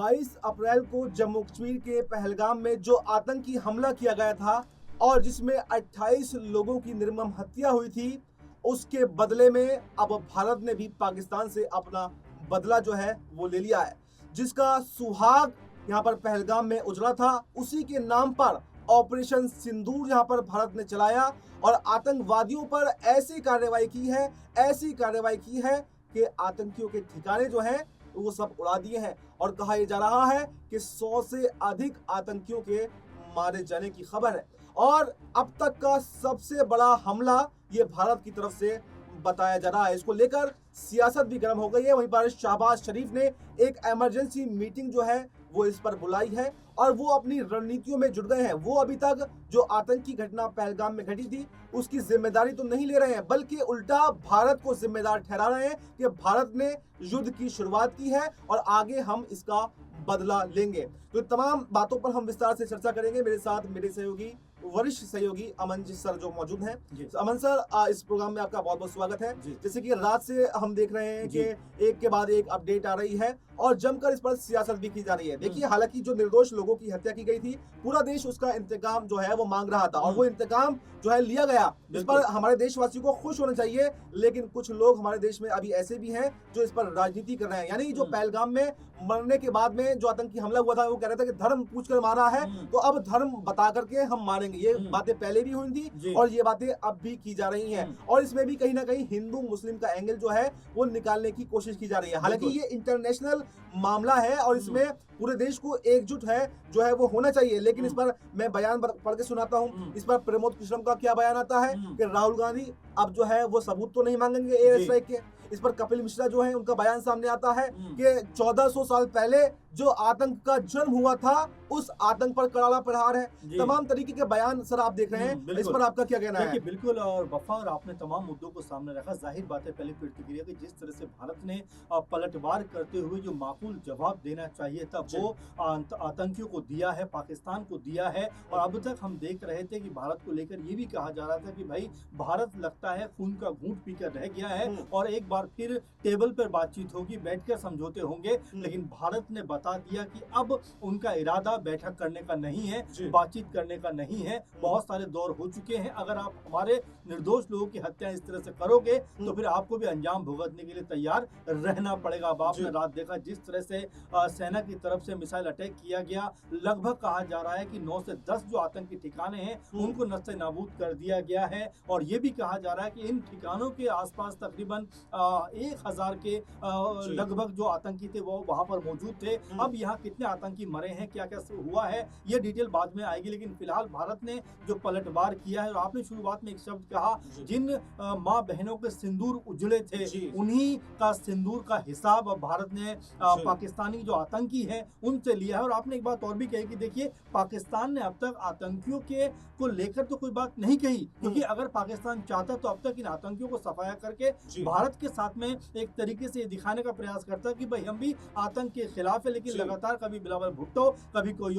22 अप्रैल को जम्मू कश्मीर के पहलगाम में जो आतंकी हमला किया गया था और जिसमें 28 लोगों की निर्मम हत्या हुई थी, उसके बदले में अब भारत ने भी पाकिस्तान से अपना बदला जो है वो ले लिया है। जिसका सुहाग यहाँ पर पहलगाम में उजड़ा था, उसी के नाम पर ऑपरेशन सिंदूर यहाँ पर भारत ने चलाया और आतंकवादियों पर ऐसी कार्रवाई की है कि आतंकियों के ठिकाने जो है वो सब उड़ा दिए हैं और कहा यह जा रहा है कि 100 से अधिक आतंकियों के मारे जाने की खबर है। और अब तक का सबसे बड़ा हमला ये भारत की तरफ से बताया जा रहा है। इसको लेकर सियासत भी गर्म हो गई है। वहीं पर शहबाज शरीफ ने एक इमरजेंसी मीटिंग जो है वो इस पर बुलाई है और वो अपनी रणनीतियों में जुट गए हैं। वो अभी तक जो आतंकी घटना पहलगाम में घटी थी उसकी जिम्मेदारी तो नहीं ले रहे हैं, बल्कि उल्टा भारत को जिम्मेदार ठहरा रहे हैं कि भारत ने युद्ध की शुरुआत की है और आगे हम इसका बदला लेंगे। तो तमाम बातों पर हम विस्तार से चर्चा करेंगे। मेरे साथ मेरे सहयोगी, वरिष्ठ सहयोगी अमन जी सर जो मौजूद हैं। तो अमन सर, इस प्रोग्राम में आपका बहुत बहुत स्वागत है। जैसे कि रात से हम देख रहे हैं कि एक के बाद एक अपडेट आ रही है और जमकर इस पर सियासत भी की जा रही है। देखिए, हालांकि जो निर्दोष लोगों की हत्या की गई थी, पूरा देश उसका इंतकाम जो है वो मांग रहा था और वो इंतकाम जो है लिया गया। इस पर हमारे देशवासियों को खुश होना चाहिए, लेकिन कुछ लोग हमारे देश में अभी ऐसे भी हैं जो इस पर राजनीति कर रहे हैं। यानी जो पहलगाम में मरने के बाद में जो आतंकी हमला हुआ था, वो कह रहा था कि धर्म पूछकर मारा है तो अब धर्म बता करके हम मारेंगे। ये बातें पहले भी हुई थी और ये बातें अब भी की जा रही हैं और इसमें भी कहीं ना कहीं हिंदू मुस्लिम का एंगल जो है वो निकालने की कोशिश की जा रही है। हालांकि ये इंटरनेशनल मामला है और इसमें पूरे देश को एकजुट है जो है वो होना चाहिए, लेकिन इस पर मैं बयान पढ़ के सुनाता हूँ। इस पर प्रमोद कृष्णम का क्या बयान आता है कि राहुल गांधी अब जो है वो सबूत तो नहीं मांगेंगे एयर स्ट्राइक के। इस पर कपिल मिश्रा जो है उनका बयान सामने आता है कि 1400 साल पहले जो आतंक का जन्म हुआ था उस आतंक पर करारा प्रहार है। तमाम तरीके के बयान सर आप देख रहे हैं, इस पर आपका क्या कहना है? बिल्कुल, और वफा और आपने तमाम मुद्दों को सामने रखा। जाहिर बात है, पहली प्रतिक्रिया कि जिस तरह से भारत ने पलटवार करते हुए जो माकूल जवाब देना चाहिए था वो आतंकियों को दिया है, पाकिस्तान को दिया है। और अब तक हम देख रहे थे कि भारत को लेकर ये भी कहा जा रहा था कि भाई भारत लगता है खून का घूंट पीकर रह गया है और एक बार फिर टेबल पर बातचीत होगी, बैठकर समझौते होंगे। लेकिन भारत ने बता दिया कि अब उनका इरादा बैठक करने का नहीं है, बातचीत करने का नहीं है। बहुत सारे दौर हो चुके हैं, अगर आप हमारे निर्दोष लोगों की हत्या इस तरह से करोगे तो फिर आपको भी अंजाम भुगतने के लिए तैयार रहना पड़ेगा। अब आपने रात देखा जिस तरह से सेना की तरफ से मिसाइल अटैक किया गया। लगभग कहा जा रहा है कि 9 से 10 जो आतंकी ठिकाने हैं उनको नस्ते नाबूद कर दिया गया है और ये भी कहा जा रहा है कि इन ठिकानों के आसपास तकरीबन 1000 के लगभग जो आतंकी थे वो वहां पर मौजूद थे। अब यहाँ कितने आतंकी मरे हैं, क्या क्या हुआ है, ये डिटेल बाद में आएगी। लेकिन फिलहाल भारत ने जो पलटवार किया है, और आपने शुरुआत में एक शब्द कहा, जिन माँ बहनों के सिंदूर उजड़े थे उन्हीं का सिंदूर का हिसाब अब भारत ने पाकिस्तानी जो आतंकी है उनसे लिया है। और आपने एक बात और भी कही कि देखिए, पाकिस्तान ने अब तक आतंकियों के को लेकर तो कोई बात नहीं कही, क्योंकि अगर पाकिस्तान चाहता तो अब तक इन आतंकियों को सफाया करके भारत के साथ में एक तरीके से दिखाने का प्रयास करता कि भाई हम भी आतंक के खिलाफ है। लेकिन लगातार कभी बिलावल भुट्टो, कभी कोई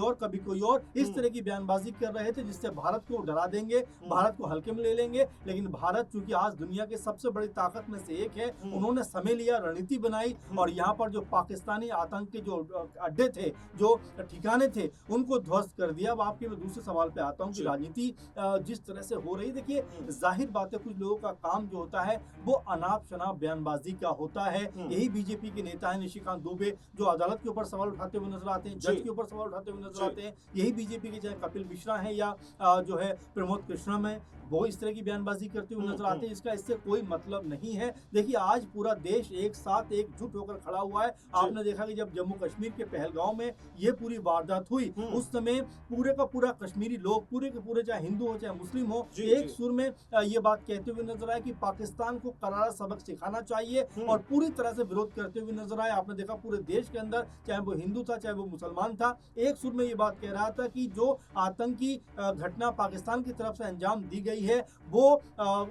और इस तरह की बयानबाजी कर रहे थे जिससे भारत को डरा देंगे, भारत को हल्के में ले लेंगे। लेकिन भारत चूंकि आज दुनिया की सबसे बड़ी ताकत में से एक है, उन्होंने समय लिया, रणनीति बनाई और यहाँ पर जो पाकिस्तानी आतंक के जो अड्डे थे, जो ठिकाने थे, उनको ध्वस्त कर दिया। अब आपके दूसरे सवाल पे आता हूँ कि राजनीति जिस तरह से हो रही, देखिए जाहिर बात है कुछ लोगों का काम जो होता है वो अनाप शनाप बयानबाजी का होता है। यही बीजेपी के नेता है निशिकांत दुबे, जो अदालत के ऊपर सवाल उठाते हुए नजर आते हैं, जज के ऊपर सवाल उठाते हुए नजर आते हैं। यही बीजेपी के चाहे कपिल मिश्रा है या जो है प्रमोद कृष्णम है, वो इस तरह की बयानबाजी करते हुए नजर आते हैं। इसका इससे कोई मतलब नहीं है। देखिए, आज पूरा देश एक साथ एकजुट होकर खड़ा हुआ है। आपने देखा कि जब जम्मू कश्मीर के पहलगांव में ये पूरी वारदात हुई, उस समय पूरे का पूरा कश्मीरी लोग, पूरे के पूरे चाहे हिंदू हो चाहे मुस्लिम हो, एक सुर में ये बात कहते हुए नजर आए कि पाकिस्तान को करारा सबक सिखाना चाहिए और पूरी तरह से विरोध करते हुए नजर आए। आपने देखा पूरे देश के अंदर, चाहे वो हिंदू था चाहे वो मुसलमान था, एक सुर में ये बात कह रहा था कि जो आतंकी घटना पाकिस्तान की तरफ से अंजाम दी गई है वो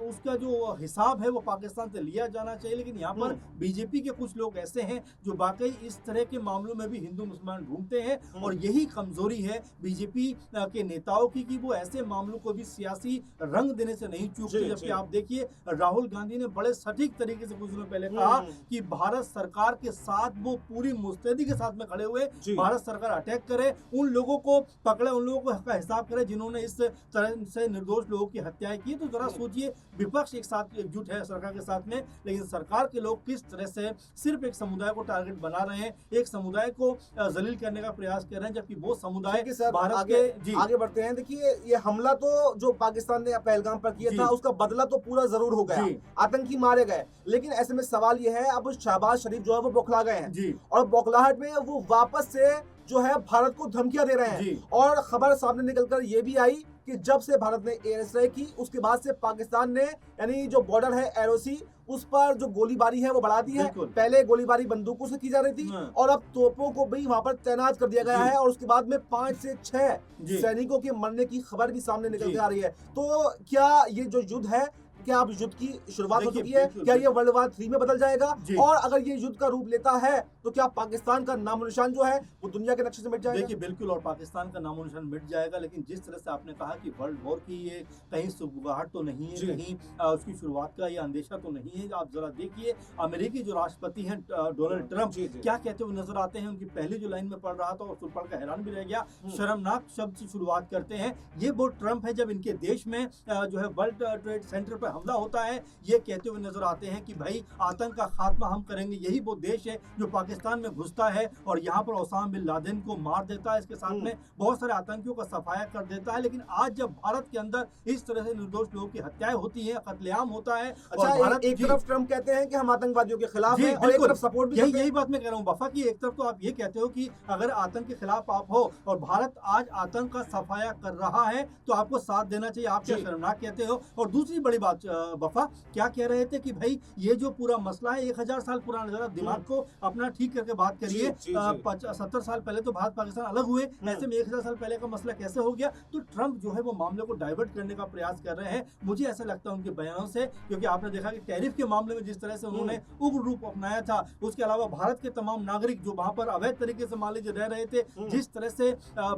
उसका जो हिसाब है वो पाकिस्तान से लिया जाना चाहिए। लेकिन यहाँ पर बीजेपी के कुछ लोग ऐसे हैं जो वाकई इस तरह के मामलों में भी हिंदू मुसलमान ढूंढते हैं और यही कमजोरी है बीजेपी के नेताओं की कि वो ऐसे मामलों को भी सियासी रंग देने से नहीं चूकते। जबकि आप देखिए राहुल गांधी ने बड़े सटीक तरीके से कुछ दिनों पहले कहा कि भारत सरकार के साथ वो पूरी मुस्तैदी के साथ में खड़े हुए, भारत सरकार अटैक करे, उन लोगों को पकड़े, उन लोगों का हिसाब करे जिन्होंने इस तरह से निर्दोष लोगों की हत्याएं की। तो जरा सोचिए विपक्ष एक साथ एकजुट है सरकार के साथ में, लेकिन सरकार के लोग किस तरह से सिर्फ एक समुदाय को टारगेट बना रहे हैं, एक समुदाय को जलील करने का प्रयास कर रहे हैं, जबकि वो समुदाय भारत आगे बढ़ते हैं। देखिए ये हमला तो जो पाकिस्तान ने पहलगाम पर किया था उसका बदला तो पूरा जरूर हो गया, आतंकी मारे गए, लेकिन ऐसे में सवाल ये है अब शहबाज शरीफ जो है वो बौखला गए हैं और बौखलाहट में वो वापस से जो है भारत को धमकियां दे रहे हैं। और खबर सामने निकलकर ये भी आई कि जब से भारत ने एयर स्ट्राइक की उसके बाद से पाकिस्तान ने यानी जो बॉर्डर है एलओसी उस पर जो गोलीबारी है वो बढ़ा दी है। पहले गोलीबारी बंदूकों से की जा रही थी और अब तोपों को भी वहां पर तैनात कर दिया गया है और उसके बाद में 5 से 6 सैनिकों के मरने की खबर भी सामने निकल के आ रही है। तो क्या ये जो युद्ध है क्या अब युद्ध की शुरुआत हो चुकी है? क्या ये वर्ल्ड वार 3 में बदल जाएगा? और अगर ये युद्ध का रूप लेता है तो क्या पाकिस्तान का नामो निशान जो है वो दुनिया के नक्शे से मिट जाएगा? देखिए बिल्कुल, और पाकिस्तान का नामो निशान मिट जाएगा, लेकिन जिस तरह से आपने कहा कि वर्ल्ड वॉर की ये कहीं सुगबुगाहट तो नहीं है, कहीं उसकी शुरुआत का ये अंदेशा तो नहीं है। आप जरा देखिए अमेरिकी जो राष्ट्रपति हैं डोनाल्ड ट्रंप क्या कहते हुए नजर आते हैं। उनकी पहली जो लाइन में पढ़ रहा था और सुन पढ़ कर हैरान भी रह गया, शर्मनाक शब्द से शुरुआत करते हैं। ये वो ट्रंप है जब इनके देश में जो है वर्ल्ड ट्रेड सेंटर पर हमला होता है, ये कहते हुए नजर आते हैं कि भाई आतंक का खात्मा हम करेंगे। यही वो देश है जो पाकिस्तान में घुसता है और यहाँ पर ओसामा बिन लादेन को मार देता है, इसके साथ में बहुत सारे आतंकियों का सफाया कर देता है। लेकिन आज जब भारत के अंदर इस तरह से निर्दोष लोगों की हत्याएं होती है, कत्लेआम होता है, अच्छा, और भारत एक तरफ ट्रंप कहते हैं कि हम आतंकवादियों के खिलाफ हैं और एक तरफ सपोर्ट भी यही बात मैं कह रहा हूँ वफा की। एक तरफ तो आप ये कहते हो कि अगर आतंक के खिलाफ आप हो और भारत आज आतंक का सफाया कर रहा है तो आपको साथ देना चाहिए, आप क्या शर्मनाक कहते हो। और दूसरी बड़ी बात वफा क्या कह रहे थे कि भाई ये जो पूरा मसला है 1000 साल पुराना, जरा दिमाग को अपना ठीक करके बात करिए। 70 साल पहले तो भारत पाकिस्तान अलग हुए, ऐसे में 1000 साल पहले का मसला कैसे हो गया? तो ट्रंप जो है वो मामले को डाइवर्ट करने का प्रयास कर रहे हैं, मुझे ऐसा लगता है उनके बयानों से, क्योंकि आपने देखा कि टैरिफ के मामले में जिस तरह से उन्होंने उग्र रूप अपनाया था, उसके अलावा भारत के तमाम नागरिक जो वहां पर अवैध तरीके से मान लीजिए रह रहे थे, जिस तरह से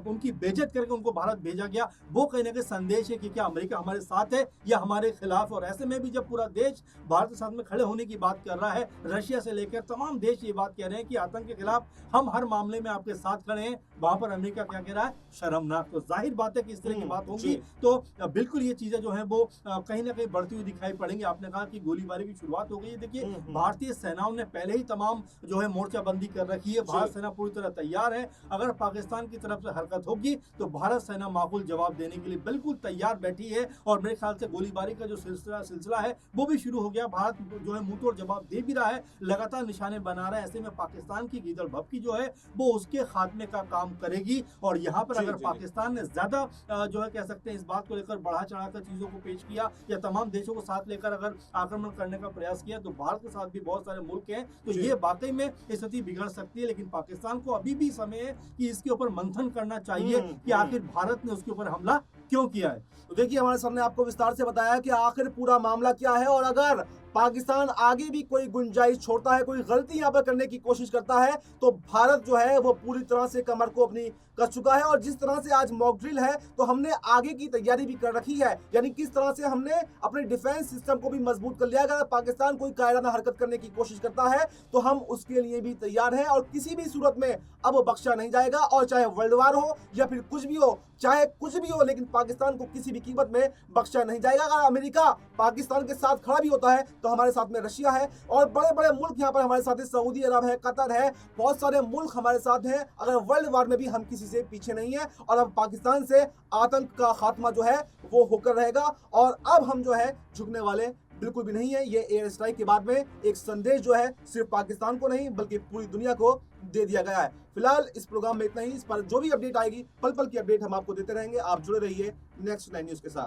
उनकी बेइज्जत करके उनको भारत भेजा गया, वो कहीं ना कहीं संदेश है कि क्या अमेरिका हमारे साथ है या हमारे खिलाफ। और ऐसे में भी जब पूरा देश भारत के साथ में खड़े होने की बात कर रहा है, रशिया से लेकर तमाम देश ये बात कह रहे हैं कि आतंक के खिलाफ हम हर मामले में आपके साथ खड़े हैं, वहां पर अमेरिका क्या कह रहा है? शर्मनाक। तो जाहिर बात है कि इस तरह की बात होगी तो बिल्कुल ये चीजें जो है वो कहीं ना कहीं बढ़ती हुई दिखाई पड़ेंगी। आपने कहा कि गोलीबारी की शुरुआत हो गई है, देखिए भारतीय सेनाओं ने पहले ही तमाम जो है मोर्चाबंदी कर रखी है, भारत सेना पूरी तरह तैयार है। अगर पाकिस्तान की तरफ से हरकत होगी तो भारत सेना माकूल जवाब देने के लिए बिल्कुल तैयार बैठी है और मेरे ख्याल से गोलीबारी का जो सिलसिला है वो भी शुरू हो गया। भारत जो है मुंहतोड़ जवाब दे भी रहा है, लगातार निशाने बना रहा है। ऐसे में पाकिस्तान की गीदड़ भभकी जो है वो उसके खात्मे का काम करेगी। और यहाँ पर अगर पाकिस्तान ने ज्यादा जो है कह सकते हैं इस बात को लेकर बढ़ा चढ़ाकर चीजों को पेश किया या तमाम देशों को साथ लेकर अगर आक्रमण करने का प्रयास किया तो भारत के साथ भी बहुत सारे मुल्क हैं, तो ये वाकई में स्थिति बिगड़ सकती है। लेकिन पाकिस्तान को अभी भी समय है कि इसके ऊपर मंथन करना चाहिए कि आखिर भारत ने उसके ऊपर हमला क्यों किया है। तो देखिए हमारे सामने आपको विस्तार से बताया कि आखिर पूरा मामला क्या है और अगर पाकिस्तान आगे भी कोई गुंजाइश छोड़ता है, कोई गलती यहाँ पर करने की कोशिश करता है तो भारत जो है वो पूरी तरह से कमर को अपनी कर चुका है। और जिस तरह से आज मॉक ड्रिल है तो हमने आगे की तैयारी भी कर रखी है, यानी किस तरह से हमने अपने डिफेंस सिस्टम को भी मजबूत कर लिया। अगर पाकिस्तान कोई कायराना हरकत करने की कोशिश करता है तो हम उसके लिए भी तैयार हैं और किसी भी सूरत में अब बख्शा नहीं जाएगा। और चाहे वर्ल्ड वार हो या फिर कुछ भी हो, चाहे कुछ भी हो, लेकिन पाकिस्तान को किसी भी कीमत में बख्शा नहीं जाएगा। अगर अमेरिका पाकिस्तान के साथ खड़ा भी होता है तो हमारे साथ में रशिया है और बड़े बड़े मुल्क यहाँ पर हमारे साथ है, सऊदी अरब है, कतर है, बहुत सारे मुल्क हमारे साथ हैं। अगर वर्ल्ड वार में भी हम किसी से पीछे नहीं है और अब पाकिस्तान से आतंक का खात्मा जो है वो होकर रहेगा और अब हम जो है झुकने वाले बिल्कुल भी नहीं है। ये एयर स्ट्राइक के बाद में एक संदेश जो है सिर्फ पाकिस्तान को नहीं बल्कि पूरी दुनिया को दे दिया गया है। फिलहाल इस प्रोग्राम में इतना ही। इस पर जो भी अपडेट आएगी पल पल की अपडेट हम आपको देते रहेंगे। आप जुड़े रहिए नेक्स्ट 9 न्यूज के साथ।